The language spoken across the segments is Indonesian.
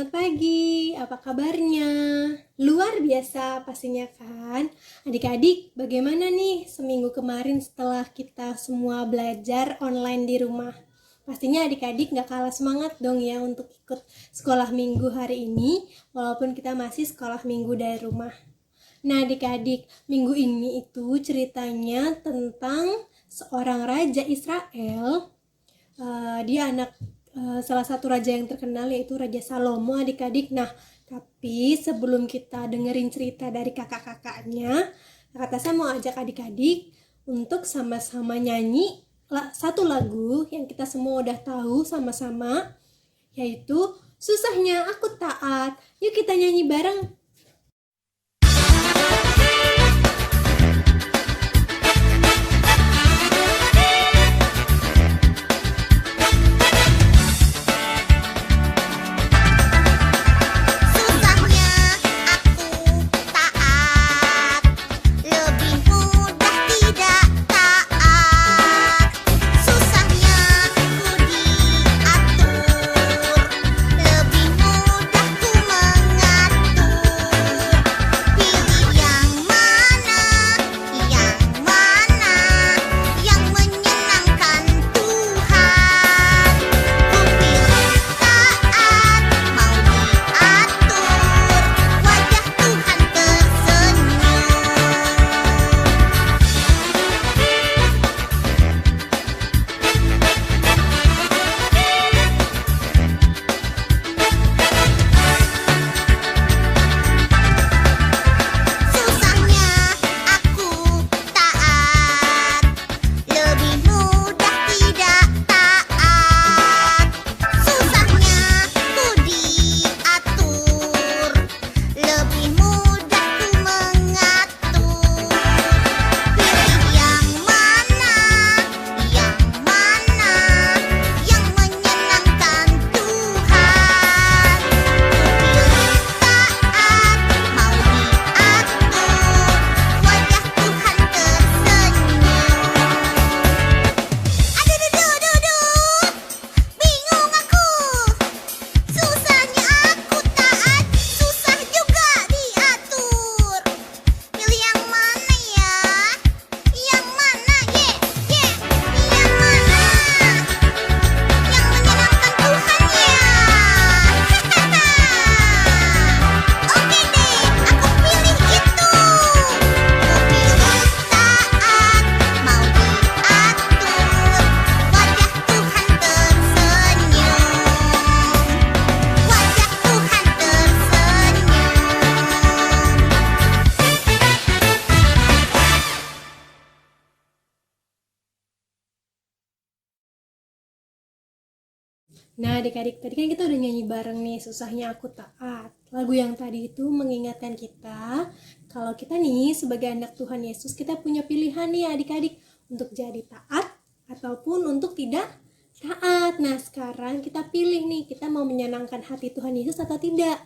Selamat pagi, apa kabarnya? Luar biasa pastinya kan? Adik-adik, bagaimana nih seminggu kemarin setelah kita semua belajar online di rumah? Pastinya adik-adik gak kalah semangat dong ya untuk ikut sekolah minggu hari ini, walaupun kita masih sekolah minggu dari rumah. Nah adik-adik, minggu ini itu ceritanya tentang seorang raja Israel. Dia anak salah satu raja yang terkenal, yaitu Raja Salomo adik-adik. Nah, tapi sebelum kita dengerin cerita dari kakak-kakaknya, Kak Tasa mau ajak adik-adik untuk sama-sama nyanyi satu lagu yang kita semua udah tahu sama-sama, yaitu Susahnya Aku Taat. Yuk kita nyanyi bareng. Nah adik-adik, tadi kan kita udah nyanyi bareng nih Susahnya Aku Taat. Lagu yang tadi itu mengingatkan kita kalau kita nih sebagai anak Tuhan Yesus, kita punya pilihan nih adik-adik untuk jadi taat ataupun untuk tidak taat. Nah sekarang kita pilih nih, kita mau menyenangkan hati Tuhan Yesus atau tidak.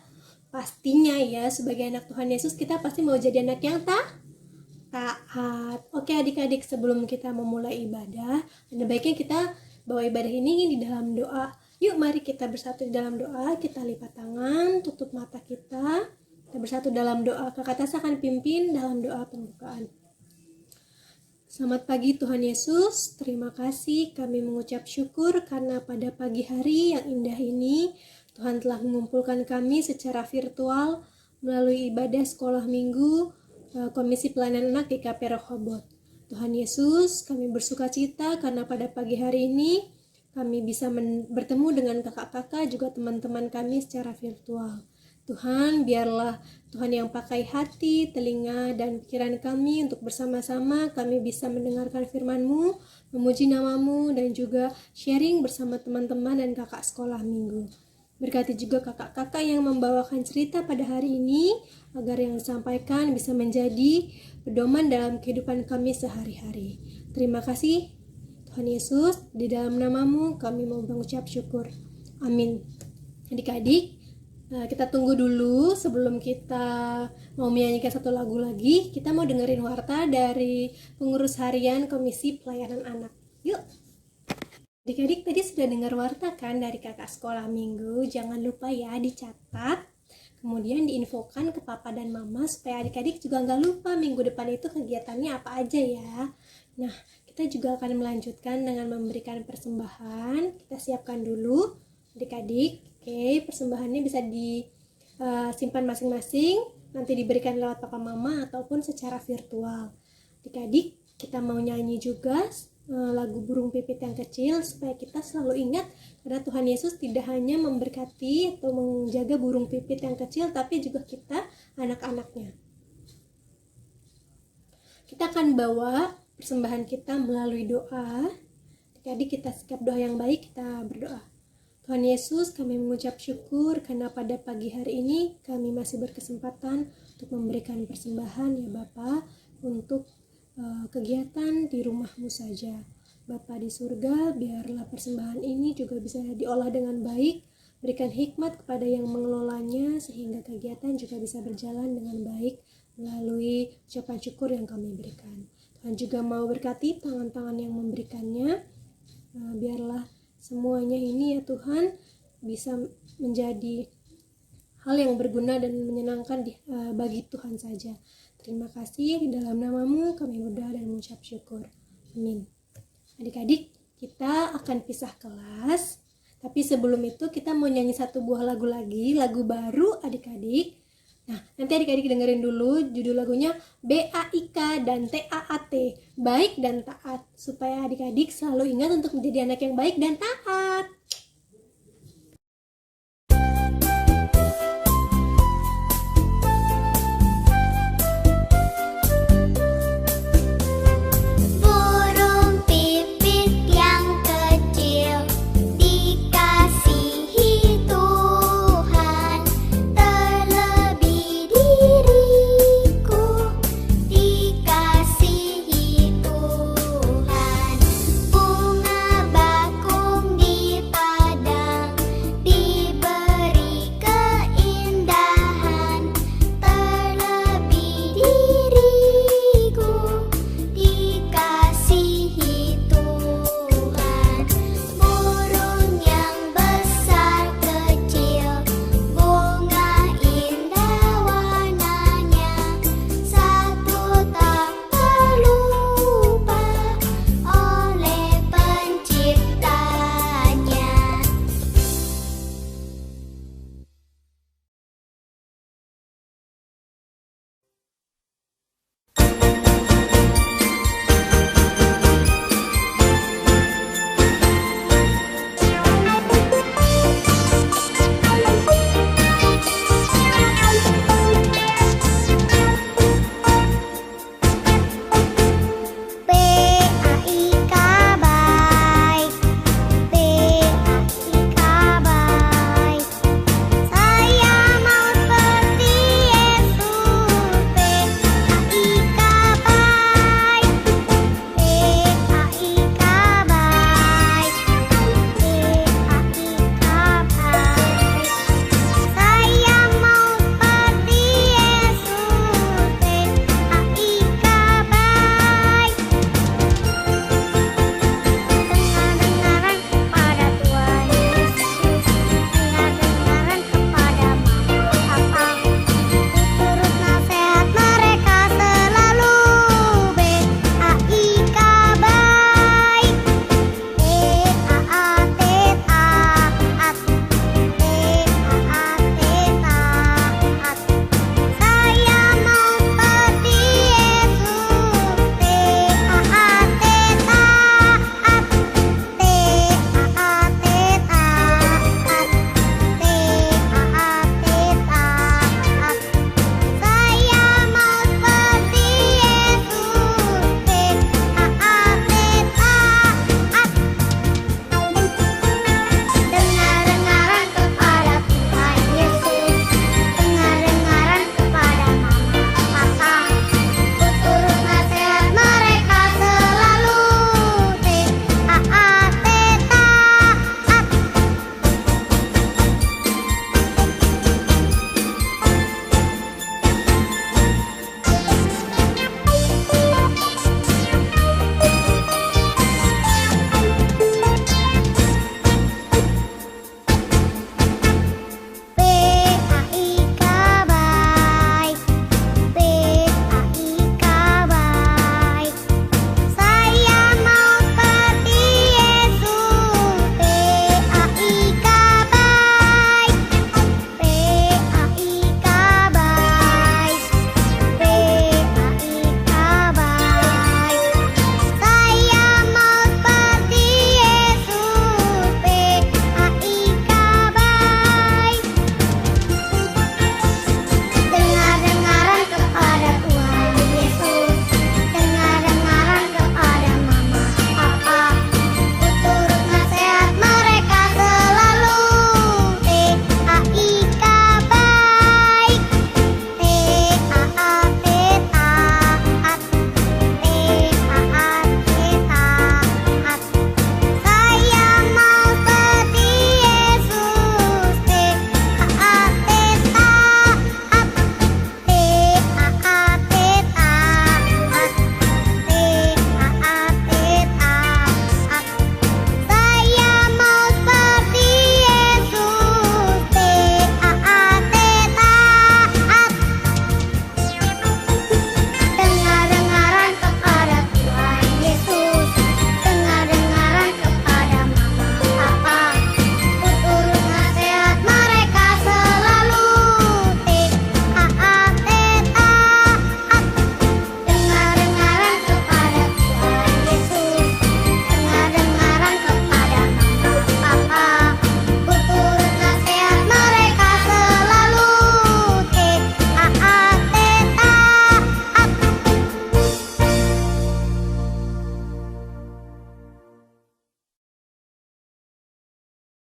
Pastinya ya sebagai anak Tuhan Yesus kita pasti mau jadi anak yang taat. Oke adik-adik, sebelum kita memulai ibadah, ada baiknya kita bawa ibadah ini di dalam doa. Yuk mari kita bersatu di dalam doa, kita lipat tangan, tutup mata kita bersatu dalam doa. Kakak Tasa akan pimpin dalam doa pembukaan. Selamat pagi Tuhan Yesus, terima kasih kami mengucap syukur karena pada pagi hari yang indah ini Tuhan telah mengumpulkan kami secara virtual melalui ibadah sekolah minggu Komisi Pelayanan Anak GKP Rehoboth. Tuhan Yesus, kami bersuka cita karena pada pagi hari ini kami bisa bertemu dengan kakak-kakak juga teman-teman kami secara virtual. Tuhan, biarlah Tuhan yang pakai hati, telinga, dan pikiran kami untuk bersama-sama kami bisa mendengarkan firman-Mu, memuji nama-Mu, dan juga sharing bersama teman-teman dan kakak sekolah minggu. Berkati juga kakak-kakak yang membawakan cerita pada hari ini, agar yang disampaikan bisa menjadi pedoman dalam kehidupan kami sehari-hari. Terima kasih Tuhan Yesus, di dalam nama-Mu kami mau mengucap syukur. Amin. Adik-adik, kita tunggu dulu sebelum kita mau menyanyikan satu lagu lagi. Kita mau dengerin warta dari pengurus harian Komisi Pelayanan Anak. Yuk. Adik-adik tadi sudah dengar warta kan dari kakak sekolah minggu? Jangan lupa ya dicatat, kemudian diinfokan ke papa dan mama supaya adik-adik juga nggak lupa minggu depan itu kegiatannya apa aja ya. Nah, kita juga akan melanjutkan dengan memberikan persembahan. Kita siapkan dulu adik-adik. Oke, persembahannya bisa disimpan masing-masing, nanti diberikan lewat papa mama ataupun secara virtual. Adik-adik, kita mau nyanyi juga lagu Burung Pipit yang Kecil supaya kita selalu ingat karena Tuhan Yesus tidak hanya memberkati atau menjaga burung pipit yang kecil, tapi juga kita anak-anaknya. Kita akan bawa persembahan kita melalui doa. Jadi kita sikap doa yang baik, kita berdoa. Tuhan Yesus, kami mengucap syukur karena pada pagi hari ini kami masih berkesempatan untuk memberikan persembahan ya Bapa untuk kegiatan di rumah-Mu saja. Bapa di surga, biarlah persembahan ini juga bisa diolah dengan baik, berikan hikmat kepada yang mengelolanya sehingga kegiatan juga bisa berjalan dengan baik melalui ucapan syukur yang kami berikan. Tuhan juga mau berkati tangan-tangan yang memberikannya, biarlah semuanya ini ya Tuhan bisa menjadi hal yang berguna dan menyenangkan bagi Tuhan saja. Terima kasih, di dalam nama-Mu kami berdoa dan mengucap syukur. Amin. Adik-adik, kita akan pisah kelas. Tapi sebelum itu kita mau nyanyi satu buah lagu lagi, lagu baru adik-adik. Nah, nanti adik-adik dengerin dulu judul lagunya BAIK dan TAAT, baik dan taat. Supaya adik-adik selalu ingat untuk menjadi anak yang baik dan taat. Bunga bakung di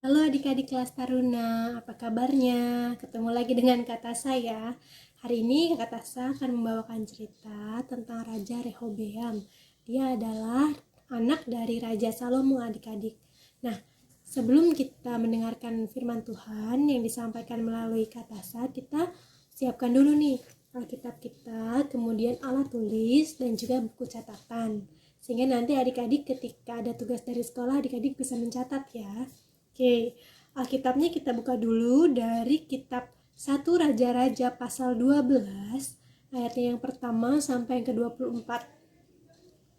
Halo adik-adik kelas Taruna, apa kabarnya? Ketemu lagi dengan kata saya. Hari ini kata saya akan membawakan cerita tentang Raja Rehobeam. Dia adalah anak dari Raja Salomo, adik-adik. Nah, sebelum kita mendengarkan firman Tuhan yang disampaikan melalui kata saya, kita siapkan dulu nih Alkitab kita, kemudian alat tulis dan juga buku catatan. Sehingga nanti adik-adik ketika ada tugas dari sekolah, adik-adik bisa mencatat ya. Oke, Alkitabnya kita buka dulu dari kitab 1 Raja-Raja pasal 12 ayatnya yang pertama sampai yang ke-24.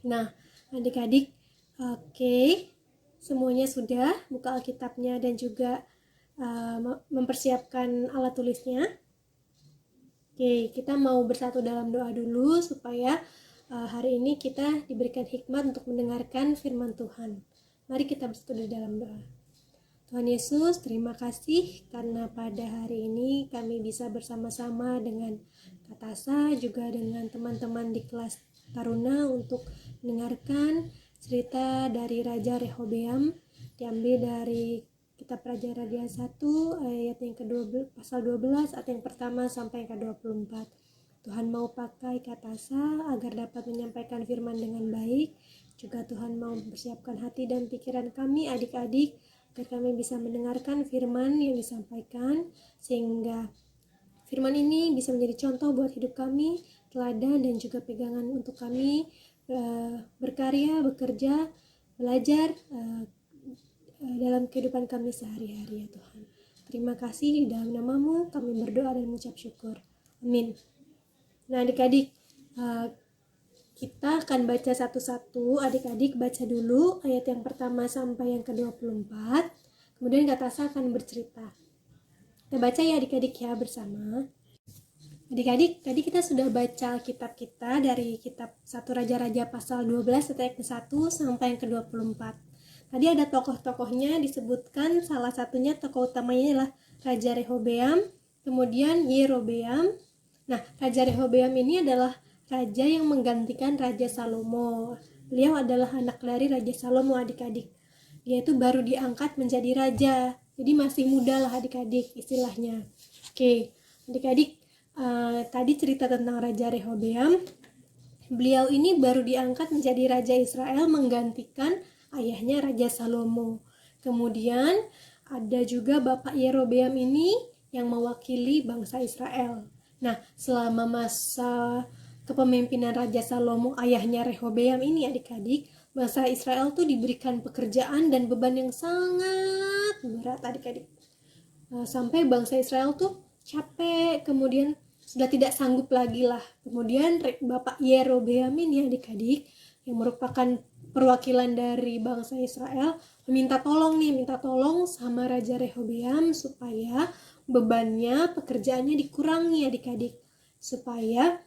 Nah, adik-adik, oke, semuanya sudah buka Alkitabnya dan juga mempersiapkan alat tulisnya. Oke, kita mau bersatu dalam doa dulu supaya hari ini kita diberikan hikmat untuk mendengarkan firman Tuhan. Mari kita bersatu di dalam doa. Tuhan Yesus, terima kasih karena pada hari ini kami bisa bersama-sama dengan Kak Tasa, juga dengan teman-teman di kelas Taruna untuk mendengarkan cerita dari Raja Rehobeam, diambil dari kitab Raja-Raja 1 ayat yang ke-12, pasal 12 ayat yang pertama sampai yang ke-24. Tuhan mau pakai Kak Tasa agar dapat menyampaikan firman dengan baik. Juga Tuhan mau mempersiapkan hati dan pikiran kami adik-adik agar kami bisa mendengarkan firman yang disampaikan, sehingga firman ini bisa menjadi contoh buat hidup kami, teladan dan juga pegangan untuk kami berkarya, bekerja, belajar dalam kehidupan kami sehari-hari ya Tuhan. Terima kasih, di dalam namamu kami berdoa dan mengucap syukur. Amin. Nah adik-adik, kita akan baca satu-satu. Adik-adik baca dulu ayat yang pertama sampai yang ke-24. Kemudian Kak Tasa akan bercerita. Kita baca ya adik-adik ya bersama. Adik-adik, tadi kita sudah baca kitab kita dari kitab 1 Raja-Raja pasal 12 ayat ke-1 sampai yang ke-24. Tadi ada tokoh-tokohnya disebutkan, salah satunya tokoh utamanya adalah Raja Rehobeam, kemudian Yerobeam. Nah, Raja Rehobeam ini adalah raja yang menggantikan Raja Salomo. Beliau adalah anak dari Raja Salomo adik-adik. Dia itu baru diangkat menjadi raja, jadi masih muda lah adik-adik istilahnya. Oke, adik-adik, tadi cerita tentang Raja Rehobeam. Beliau ini baru diangkat menjadi Raja Israel menggantikan ayahnya Raja Salomo. Kemudian ada juga Bapak Yerobeam ini yang mewakili bangsa Israel. Nah, selama masa kepemimpinan Raja Salomo, ayahnya Rehobeam ini adik-adik, bangsa Israel tuh diberikan pekerjaan dan beban yang sangat berat adik-adik. Sampai bangsa Israel tuh capek, kemudian sudah tidak sanggup lagi lah. Kemudian Bapak Yerobeam ini adik-adik, yang merupakan perwakilan dari bangsa Israel, minta tolong sama Raja Rehobeam supaya bebannya, pekerjaannya dikurangi adik-adik, supaya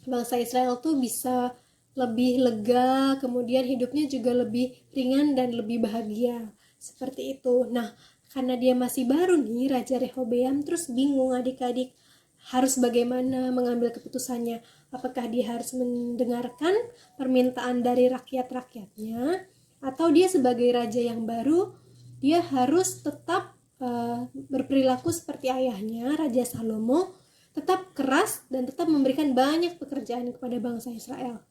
bangsa Israel tuh bisa lebih lega, kemudian hidupnya juga lebih ringan dan lebih bahagia, seperti itu. Nah, karena dia masih baru nih, Raja Rehobeam terus bingung adik-adik harus bagaimana mengambil keputusannya. Apakah dia harus mendengarkan permintaan dari rakyat-rakyatnya, atau dia sebagai raja yang baru, dia harus tetap berperilaku seperti ayahnya, Raja Salomo, tetap keras dan tetap memberikan banyak pekerjaan kepada bangsa Israel.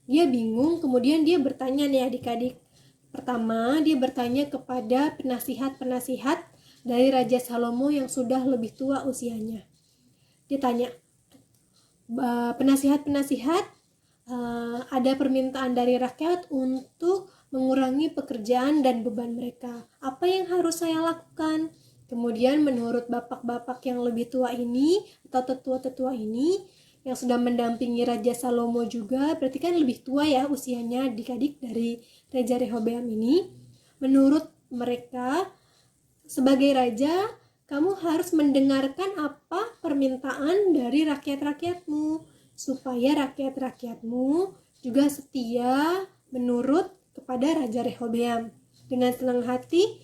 Dia bingung, kemudian dia bertanya nih adik-adik. Pertama, dia bertanya kepada penasihat-penasihat dari Raja Salomo yang sudah lebih tua usianya. Dia tanya, penasihat-penasihat, ada permintaan dari rakyat untuk mengurangi pekerjaan dan beban mereka. Apa yang harus saya lakukan? Kemudian menurut bapak-bapak yang lebih tua ini atau tetua-tetua ini yang sudah mendampingi Raja Salomo juga, berarti kan lebih tua ya usianya adik-adik dari Raja Rehobeam ini. Menurut mereka, sebagai raja, kamu harus mendengarkan apa permintaan dari rakyat-rakyatmu, supaya rakyat-rakyatmu juga setia menurut kepada Raja Rehobeam dengan senang hati.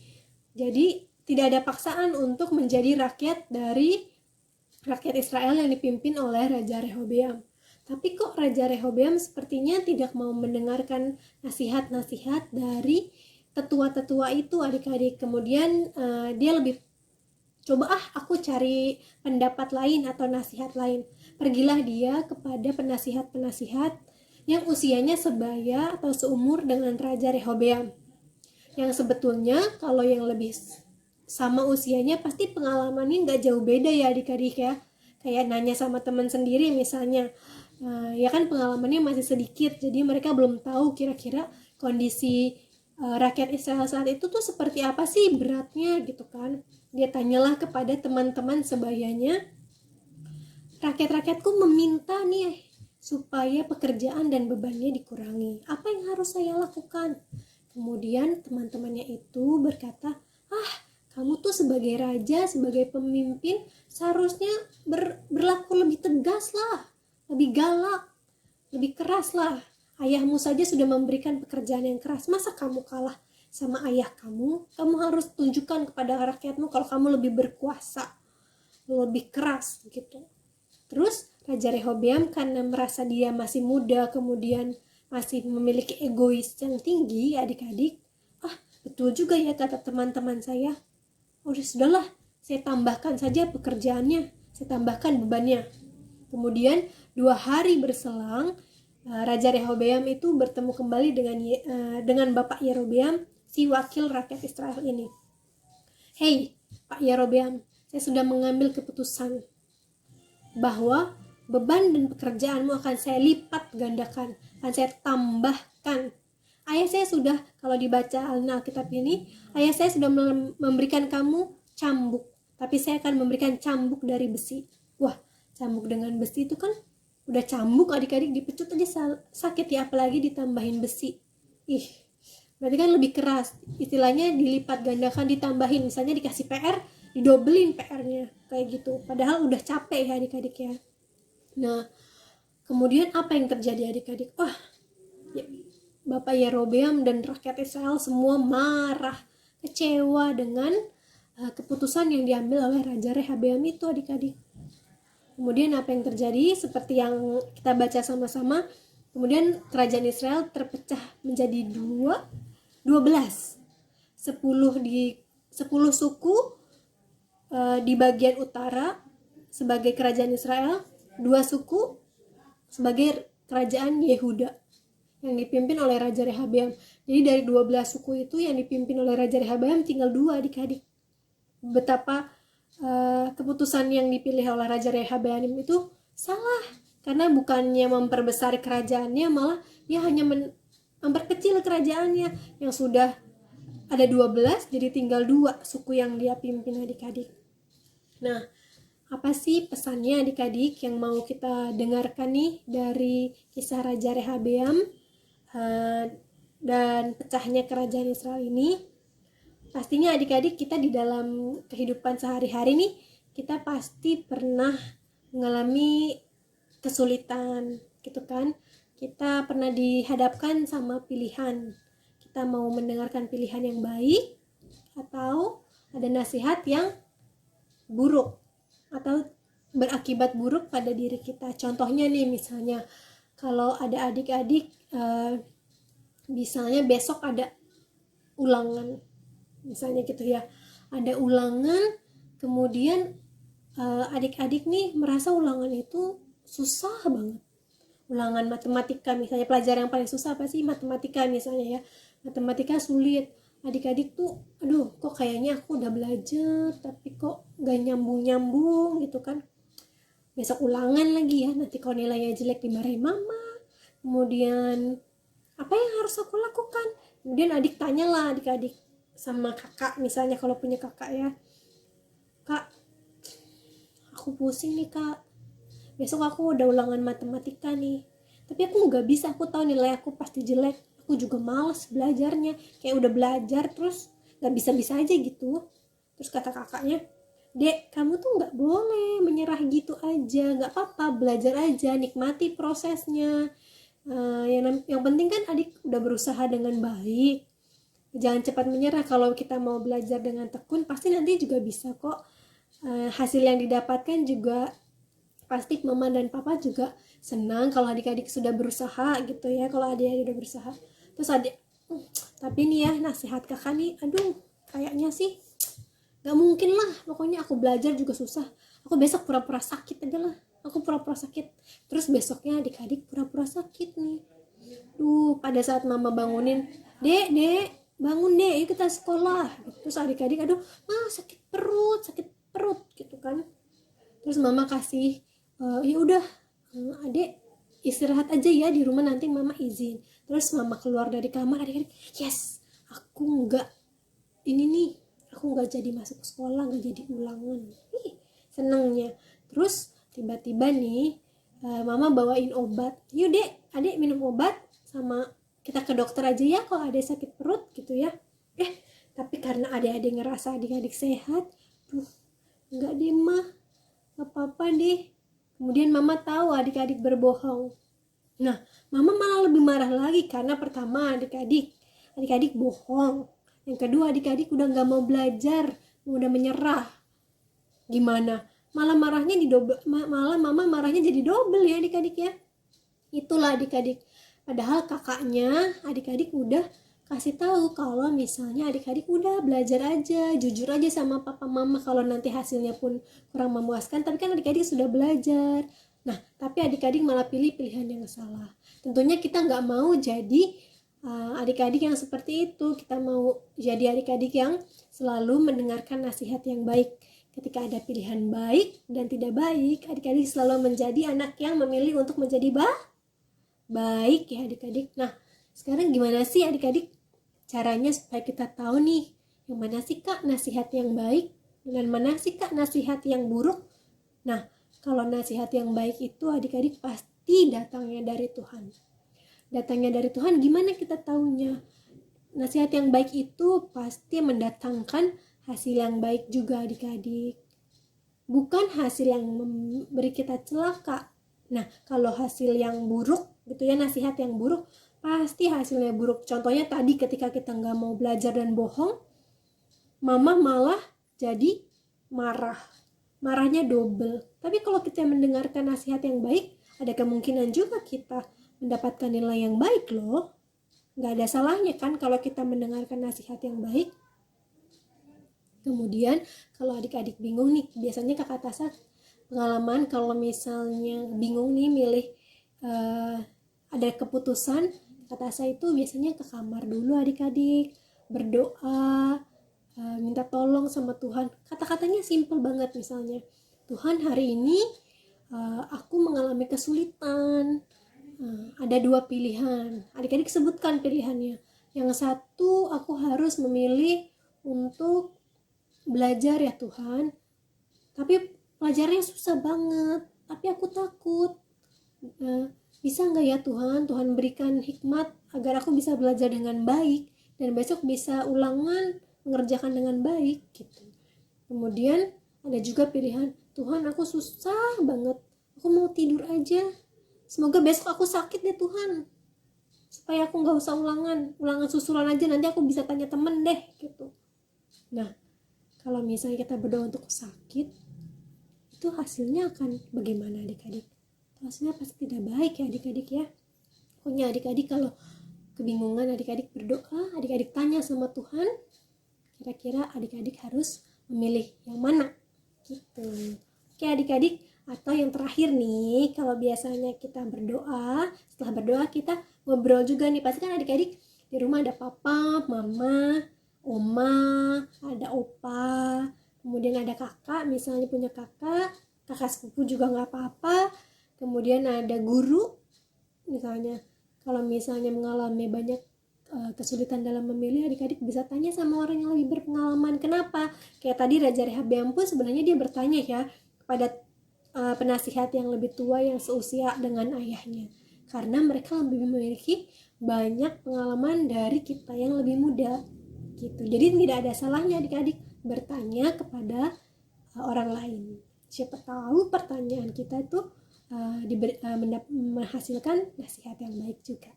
Jadi tidak ada paksaan untuk menjadi rakyat dari rakyat Israel yang dipimpin oleh Raja Rehobeam. Tapi kok Raja Rehobeam sepertinya tidak mau mendengarkan nasihat-nasihat dari tetua-tetua itu adik-adik. Kemudian dia lebih coba aku cari pendapat lain atau nasihat lain. Pergilah dia kepada penasihat-penasihat yang usianya sebaya atau seumur dengan Raja Rehobeam. Yang sebetulnya kalau yang lebih sama usianya pasti pengalamannya nggak jauh beda ya adik-adik ya. Kayak nanya sama teman sendiri misalnya, ya kan pengalamannya masih sedikit, jadi mereka belum tahu kira-kira kondisi rakyat Israel saat itu tuh seperti apa sih beratnya gitu kan. Dia tanyalah kepada teman-teman sebayanya, rakyat-rakyatku meminta nih supaya pekerjaan dan bebannya dikurangi. Apa yang harus saya lakukan? Kemudian teman-temannya itu berkata, kamu tuh sebagai raja, sebagai pemimpin seharusnya berlaku lebih tegas lah, lebih galak, lebih keras lah. Ayahmu saja sudah memberikan pekerjaan yang keras, masa kamu kalah sama ayah kamu? Kamu harus tunjukkan kepada rakyatmu kalau kamu lebih berkuasa, lebih keras gitu. Terus Raja Rehobeam karena merasa dia masih muda, kemudian masih memiliki egois yang tinggi adik-adik, betul juga ya kata teman-teman saya, sudahlah, saya tambahkan saja pekerjaannya, saya tambahkan bebannya. Kemudian 2 hari berselang, Raja Rehobeam itu bertemu kembali dengan Bapak Yerobeam, si wakil rakyat Israel ini. Hei, Pak Yerobeam, saya sudah mengambil keputusan bahwa beban dan pekerjaanmu akan saya lipat gandakan, akan saya tambahkan. Ayah saya sudah, kalau dibaca Alkitab ini, ayah saya sudah memberikan kamu cambuk, tapi saya akan memberikan cambuk dari besi. Wah, cambuk dengan besi itu kan udah cambuk adik-adik, dipecut aja sakit ya, apalagi ditambahin besi. Berarti kan lebih keras, istilahnya dilipat gandakan, ditambahin, misalnya dikasih PR, didobelin PR-nya, kayak gitu. Padahal udah capek ya adik-adik ya. Nah, kemudian apa yang terjadi adik-adik? Bapak Yerobeam dan rakyat Israel semua marah, kecewa dengan keputusan yang diambil oleh Raja Rehobeam itu adik-adik. Kemudian apa yang terjadi? Seperti yang kita baca sama-sama, kemudian kerajaan Israel terpecah menjadi 12, 10 suku di bagian utara sebagai kerajaan Israel, 2 suku sebagai kerajaan Yehuda yang dipimpin oleh Raja Rehobeam. Jadi dari 12 suku itu yang dipimpin oleh Raja Rehobeam tinggal 2 adik-adik. Betapa keputusan yang dipilih oleh Raja Rehobeam itu salah, karena bukannya memperbesar kerajaannya, malah dia hanya memperkecil kerajaannya yang sudah ada 12 jadi tinggal 2 suku yang dia pimpin adik-adik. Nah, apa sih pesannya adik-adik yang mau kita dengarkan nih dari kisah Raja Rehobeam dan pecahnya kerajaan Israel ini? Pastinya adik-adik kita di dalam kehidupan sehari-hari nih, kita pasti pernah mengalami kesulitan gitu kan. Kita pernah dihadapkan sama pilihan, kita mau mendengarkan pilihan yang baik atau ada nasihat yang buruk atau berakibat buruk pada diri kita. Contohnya nih, misalnya kalau ada adik-adik misalnya besok ada ulangan, misalnya gitu ya, ada ulangan, kemudian adik-adik nih merasa ulangan itu susah banget. Ulangan matematika misalnya, pelajaran yang paling susah apa sih? Matematika misalnya ya, matematika sulit. Adik-adik tuh, kok kayaknya aku udah belajar tapi kok gak nyambung-nyambung gitu kan. Besok ulangan lagi ya, nanti kalau nilainya jelek dimarahin mama. Kemudian apa yang harus aku lakukan? Kemudian adik tanyalah adik-adik sama kakak, misalnya kalau punya kakak ya, Kak, aku pusing nih Kak, besok aku udah ulangan matematika nih, tapi aku gak bisa, aku tahu nilai aku pasti jelek, aku juga males belajarnya, kayak udah belajar terus gak bisa-bisa aja gitu. Terus kata kakaknya, Dek, kamu tuh gak boleh menyerah gitu aja, gak apa-apa, belajar aja, nikmati prosesnya. Yang penting kan adik udah berusaha dengan baik, jangan cepat menyerah. Kalau kita mau belajar dengan tekun, pasti nanti juga bisa kok. Hasil yang didapatkan juga pasti mama dan papa juga senang kalau adik-adik sudah berusaha gitu ya, kalau adik-adik udah berusaha. Terus adik Tapi nih ya, nasihat kakak nih, aduh kayaknya sih gak mungkin lah, pokoknya aku belajar juga susah, aku besok pura-pura sakit aja lah, aku pura-pura sakit, terus besoknya adik-adik pura-pura sakit nih. Pada saat mama bangunin, dek bangun dek, yuk kita sekolah, terus adik-adik aduh sakit perut gitu kan. Terus mama kasih ya udah, adek istirahat aja ya di rumah, nanti mama izin. Terus mama keluar dari kamar, adik-adik yes, aku nggak jadi masuk sekolah, nggak jadi ulangan. Senengnya. Terus tiba-tiba nih mama bawain obat, yuk dek adek minum obat, sama kita ke dokter aja ya kalau adek sakit perut gitu ya. Tapi karena adik-adik ngerasa adik-adik sehat, nggak deh mah, nggak apa-apa deh. Kemudian mama tahu adik-adik berbohong. Nah, mama malah lebih marah lagi karena pertama adik-adik bohong. Yang kedua adik-adik udah nggak mau belajar, udah menyerah. Gimana? Malah mama marahnya jadi double ya adik-adik ya. Itulah adik-adik. Padahal kakaknya adik-adik udah kasih tahu kalau misalnya adik-adik udah belajar aja, jujur aja sama papa mama, kalau nanti hasilnya pun kurang memuaskan, tapi kan adik-adik sudah belajar. Nah, tapi adik-adik malah pilih pilihan yang salah. Tentunya kita nggak mau jadi adik-adik yang seperti itu. Kita mau jadi adik-adik yang selalu mendengarkan nasihat yang baik. Ketika ada pilihan baik dan tidak baik, adik-adik selalu menjadi anak yang memilih untuk menjadi baik ya adik-adik. Nah, sekarang gimana sih adik-adik caranya supaya kita tahu nih, yang mana sih kak nasihat yang baik dan mana sih kak nasihat yang buruk? Nah, kalau nasihat yang baik itu adik-adik pasti datangnya dari Tuhan. Datangnya dari Tuhan, gimana kita tahunya? Nasihat yang baik itu pasti mendatangkan hasil yang baik juga adik-adik. Bukan hasil yang memberi kita celaka. Nah, kalau hasil yang buruk gitu ya, nasihat yang buruk pasti hasilnya buruk. Contohnya tadi ketika kita nggak mau belajar dan bohong, mama malah jadi marahnya double. Tapi kalau kita mendengarkan nasihat yang baik, ada kemungkinan juga kita mendapatkan nilai yang baik loh. Nggak ada salahnya kan kalau kita mendengarkan nasihat yang baik. Kemudian kalau adik-adik bingung nih, biasanya kakak Tasa pengalaman kalau misalnya bingung nih milih ada keputusan, kata saya itu biasanya ke kamar dulu adik-adik, berdoa, minta tolong sama Tuhan. Kata-katanya simple banget, misalnya Tuhan hari ini aku mengalami kesulitan, ada 2 pilihan, adik-adik sebutkan pilihannya. Yang satu, aku harus memilih untuk belajar ya Tuhan, tapi pelajarnya susah banget, tapi aku takut. Bisa nggak ya Tuhan berikan hikmat agar aku bisa belajar dengan baik dan besok bisa ulangan mengerjakan dengan baik gitu. Kemudian ada juga pilihan, Tuhan aku susah banget, aku mau tidur aja, semoga besok aku sakit deh Tuhan, supaya aku nggak usah ulangan susulan aja, nanti aku bisa tanya temen deh gitu. Nah, kalau misalnya kita berdoa untuk sakit, itu hasilnya akan bagaimana adik-adik? Hasilnya pasti tidak baik ya adik-adik ya. Pokoknya adik-adik kalau kebingungan, adik-adik berdoa, adik-adik tanya sama Tuhan, kira-kira adik-adik harus memilih yang mana gitu. Oke adik-adik, atau yang terakhir nih, kalau biasanya kita berdoa, setelah berdoa kita ngobrol juga nih. Pasti kan adik-adik di rumah ada papa, mama, oma, ada opa, kemudian ada kakak, misalnya punya kakak sepupu juga nggak apa-apa. Kemudian ada guru, misalnya kalau misalnya mengalami banyak kesulitan dalam memilih, adik-adik bisa tanya sama orang yang lebih berpengalaman. Kenapa? Kayak tadi Raja Rehabeam pun sebenarnya dia bertanya ya kepada penasihat yang lebih tua yang seusia dengan ayahnya, karena mereka lebih memiliki banyak pengalaman dari kita yang lebih muda gitu. Jadi tidak ada salahnya adik-adik bertanya kepada orang lain. Siapa tahu pertanyaan kita itu menghasilkan nasihat yang baik juga.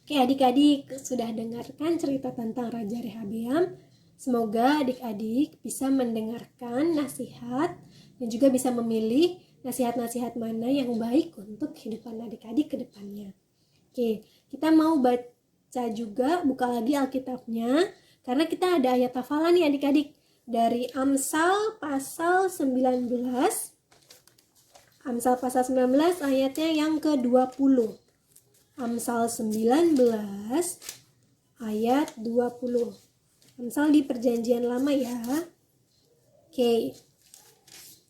Oke adik-adik, sudah dengarkan cerita tentang Raja Rehabeam. Semoga adik-adik bisa mendengarkan nasihat dan juga bisa memilih nasihat-nasihat mana yang baik untuk kehidupan adik-adik ke depannya. Oke, kita mau baca juga, buka lagi Alkitabnya, karena kita ada ayat hafalan nih adik-adik. Dari Amsal pasal 19, Amsal pasal 19 ayatnya yang ke-20. Amsal 19 ayat 20. Amsal di perjanjian lama ya. Oke.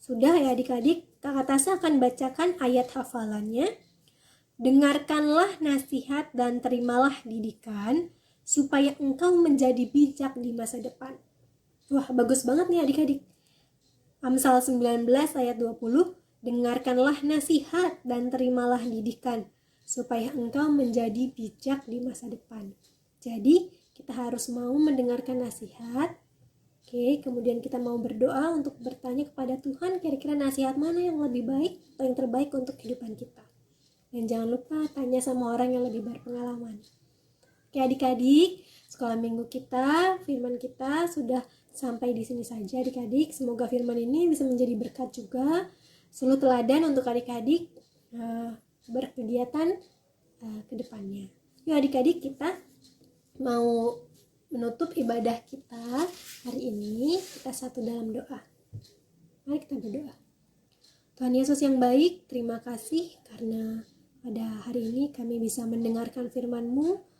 Sudah ya adik-adik, Kakak Tasa akan bacakan ayat hafalannya. Dengarkanlah nasihat dan terimalah didikan, supaya engkau menjadi bijak di masa depan. Wah, bagus banget nih adik-adik. Amsal 19 ayat 20, dengarkanlah nasihat dan terimalah didikan, supaya engkau menjadi bijak di masa depan. Jadi, kita harus mau mendengarkan nasihat. Oke, kemudian kita mau berdoa untuk bertanya kepada Tuhan, kira-kira nasihat mana yang lebih baik atau yang terbaik untuk kehidupan kita. Dan jangan lupa tanya sama orang yang lebih berpengalaman. Oke adik-adik, sekolah minggu kita, firman kita sudah sampai di sini saja adik-adik. Semoga firman ini bisa menjadi berkat juga, selalu teladan untuk adik-adik berkegiatan ke depannya. Yuk adik-adik, kita mau menutup ibadah kita hari ini. Kita satu dalam doa. Mari kita berdoa. Tuhan Yesus yang baik, terima kasih karena pada hari ini kami bisa mendengarkan firman-Mu.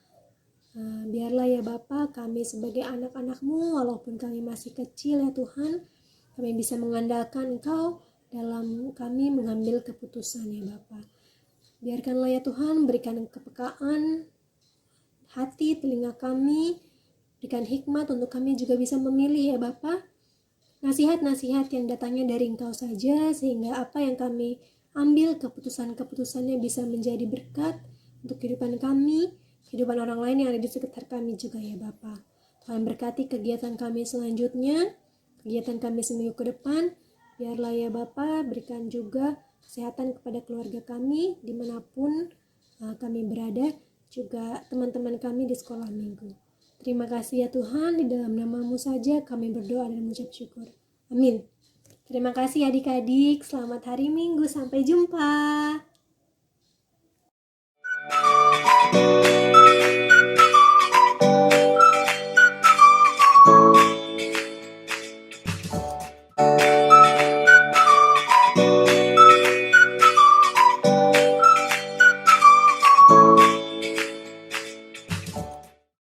Biarlah ya Bapa, kami sebagai anak-anak-Mu, walaupun kami masih kecil ya Tuhan, kami bisa mengandalkan Engkau dalam kami mengambil keputusan ya Bapa. Biarkanlah ya Tuhan, berikan kepekaan hati, telinga kami, berikan hikmat untuk kami juga bisa memilih ya Bapa, nasihat-nasihat yang datangnya dari Engkau saja, sehingga apa yang kami ambil keputusan-keputusannya bisa menjadi berkat untuk kehidupan kami, kehidupan orang lain yang ada di sekitar kami juga ya Bapa. Tuhan berkati kegiatan kami selanjutnya, kegiatan kami seminggu ke depan. Biarlah ya Bapa, berikan juga kesehatan kepada keluarga kami dimanapun kami berada, juga teman-teman kami di sekolah minggu. Terima kasih ya Tuhan, di dalam nama-Mu saja kami berdoa dan mengucap syukur. Amin. Terima kasih adik-adik, selamat hari Minggu, sampai jumpa.